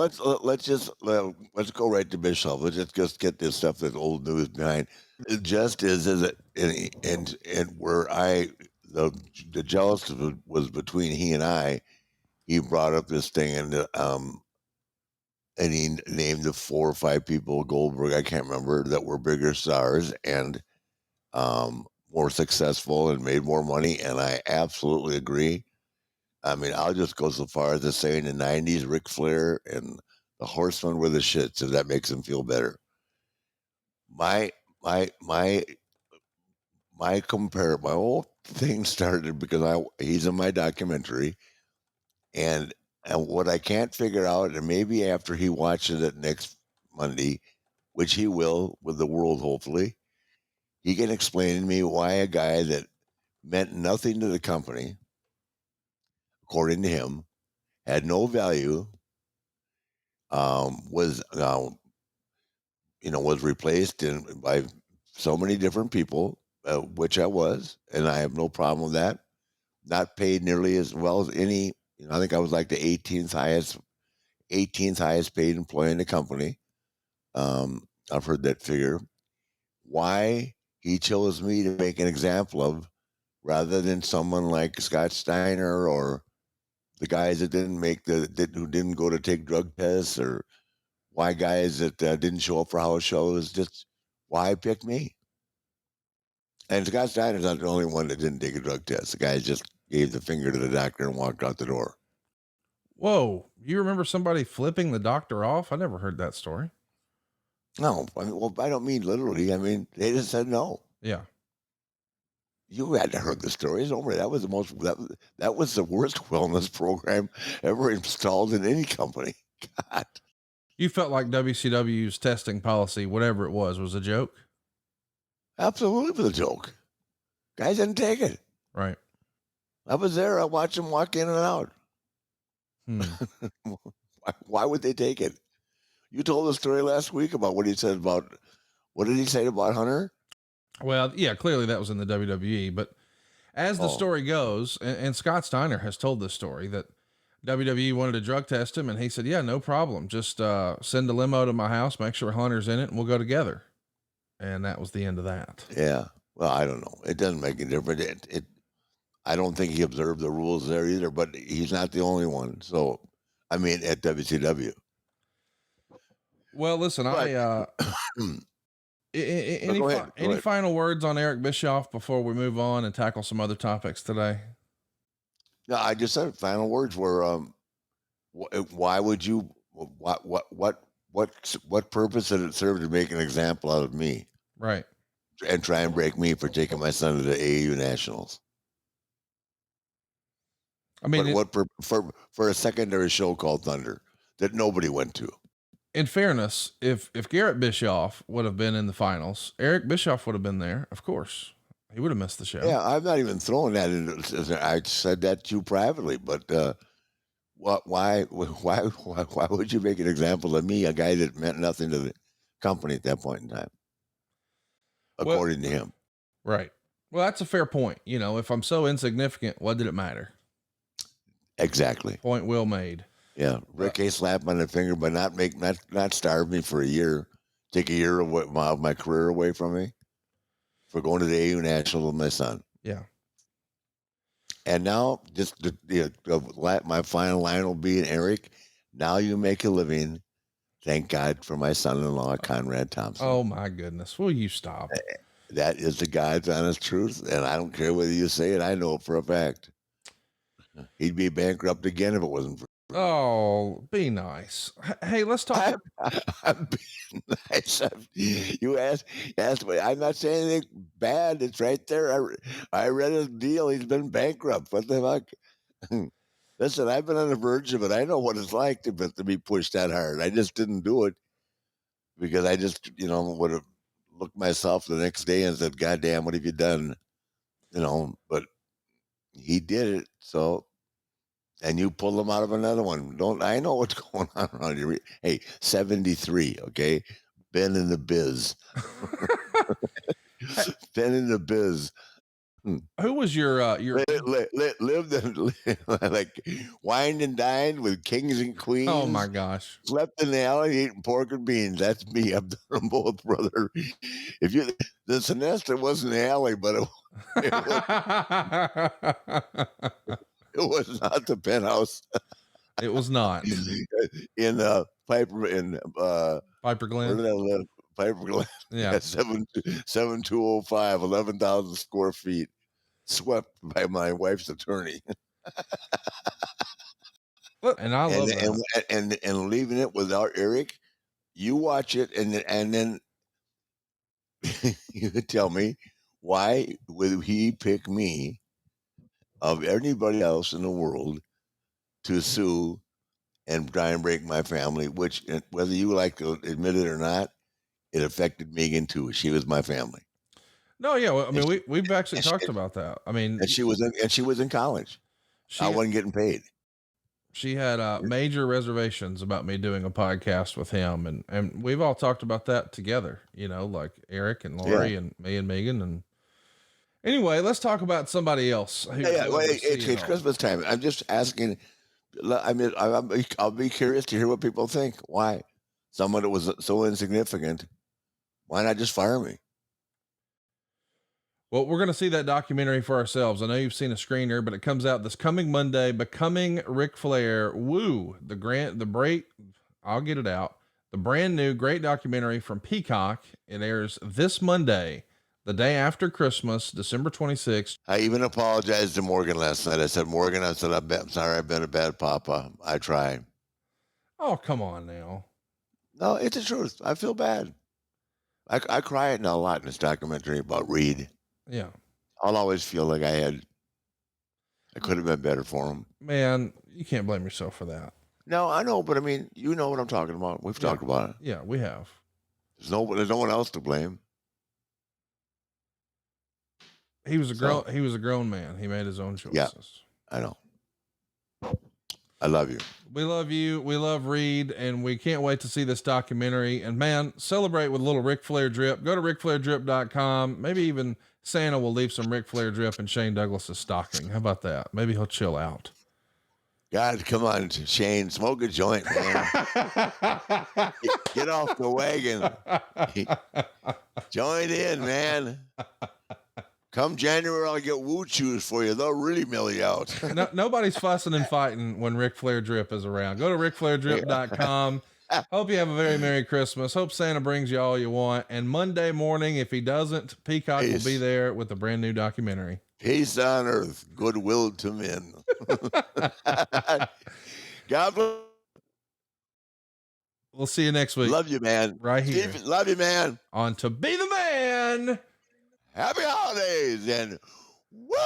let's go right to Bischoff. Let's just get this stuff that's old news behind. It just is it, and where the the jealous was between he and I. He brought up this thing and he named the 4 or 5 people Goldberg I can't remember that were bigger stars and more successful and made more money. And I absolutely agree. I mean, I'll just go so far as to say in the '90s, Ric Flair and the Horsemen were the shits. If that makes him feel better, my my my my whole thing started because he's in my documentary and what I can't figure out, and maybe after he watches it next Monday, which he will with the world, hopefully, he can explain to me why a guy that meant nothing to the company, according to him, had no value, was was replaced by so many different people, which I was, and I have no problem with that. Not paid nearly as well as any. I think I was like the 18th highest paid employee in the company. I've heard that figure. Why he chose me to make an example of, rather than someone like Scott Steiner or the guys that who didn't go to take drug tests, or why guys that didn't show up for house shows, just why pick me? And Scott Steiner's not the only one that didn't take a drug test. The guy just gave the finger to the doctor and walked out the door. Whoa. You remember somebody flipping the doctor off? I never heard that story. No, I mean, well, I don't mean literally. I mean, they just said no. Yeah. You hadn't heard the stories. Don't worry. That was that was the worst wellness program ever installed in any company. God. You felt like WCW's testing policy, whatever it was a joke? Absolutely was a joke. Guys didn't take it. Right. I was there. I watched them walk in and out. Why would they take it? You told the story last week about what he said about, what did he say about Hunter? Well, yeah, clearly that was in the WWE, but as the story goes, and Scott Steiner has told this story, that WWE wanted to drug test him, and he said, yeah, no problem. Just send a limo to my house, make sure Hunter's in it, and we'll go together. And that was the end of that. Yeah. Well, I don't know. It doesn't make a difference. I don't think he observed the rules there either, but he's not the only one. So, I mean, at WCW. Well, listen, any final words on Eric Bischoff before we move on and tackle some other topics today? No, I just said final words were, why would you, what purpose did it serve to make an example out of me? Right. And try and break me for taking my son to the AAU Nationals. I mean, for a secondary show called Thunder that nobody went to. In fairness, if Garrett Bischoff would have been in the finals, Eric Bischoff would have been there. Of course, he would have missed the show. Yeah, I'm not even throwing that into. I said that to you privately, but why would you make an example of me, a guy that meant nothing to the company at that point in time, according to him? Right. Well, that's a fair point. If I'm so insignificant, what did it matter? Exactly. Point well made. Yeah, Rick A slapped me on the finger, but not starve me for a year, take a year of my career away from me for going to the AU National with my son. Yeah. And now, just my final line will be, Eric, now you make a living. Thank God for my son-in-law, Conrad Thompson. Oh my goodness! Will you stop? That is the God's honest truth, and I don't care whether you say it. I know it for a fact. He'd be bankrupt again if it wasn't for. Oh, be nice. Hey, let's talk. I'm being nice. You asked me. I'm not saying anything bad. It's right there. I read his deal. He's been bankrupt. What the fuck? Listen, I've been on the verge of it. I know what it's like to be pushed that hard. I just didn't do it because I just, would have looked myself the next day and said, God damn, what have you done? But he did it. So. And you pull them out of another one. I know what's going on around here. Hey, 73, okay? Been in the biz. Been in the biz. Who was your Lived and like wined and dined with kings and oh my queens. gosh. Slept in the alley eating pork and beans. That's me. I've done them both, brother. If you the Sinesta wasn't the alley, but it was not the penthouse It was not. in Piper in Piper where Glen. did I live? Piper Glen. Yeah. Yeah, 7205, 11,000 square feet, swept by my wife's attorney. And I love that. And leaving it without Eric, you watch it and then you tell me why would he pick me of anybody else in the world to sue and try and break my family, which whether you like to admit it or not, it affected Megan too. She was my family. No, yeah. Well, I mean, we've actually and talked she, about that. I mean, and she was in college. I wasn't getting paid. She had major reservations about me doing a podcast with him, and we've all talked about that together. You know, like Eric and Lori and me and Megan. And anyway, let's talk about somebody else. Yeah. Well, it's Christmas time. I'm just asking. I mean, I'll be curious to hear what people think. Why someone that was so insignificant? Why not just fire me? Well, we're going to see that documentary for ourselves. I know you've seen a screener, but it comes out this coming Monday, Becoming Ric Flair. Woo, I'll get it out. The brand new great documentary from Peacock. It airs this Monday, the day after Christmas, December 26th. I even apologized to Morgan last night. I said, Morgan, I'm sorry, I've been a bad papa. I tried. Oh, come on now. No, it's the truth. I feel bad. I cry it now a lot in this documentary about Reed. Yeah. I'll always feel like I could have been better for him. Man, you can't blame yourself for that. No, I know, but I mean, you know what I'm talking about. We've talked about it. Yeah, we have. There's no one else to blame. He was a grown man. He made his own choices. Yeah, I know. I love you. We love you. We love Reed, and we can't wait to see this documentary. And man, celebrate with a little Ric Flair drip. Go to RicFlairDrip.com. Maybe even Santa will leave some Ric Flair drip in Shane Douglas's stocking. How about that? Maybe he'll chill out. God, come on, Shane, smoke a joint, man. Get off the wagon. Join in, man. Come January, I'll get Woo Chews for you. They'll really mill you out. Nobody's fussing and fighting when Ric Flair drip is around. Go to RicFlairDrip.com. Hope you have a very Merry Christmas. Hope Santa brings you all you want. And Monday morning, if he doesn't, Peacock will be there with a brand new documentary. Peace on earth, goodwill to men. God bless. We'll see you next week. Love you, man. Right here. Steve, love you, man. On To Be the Man. Happy holidays and woo!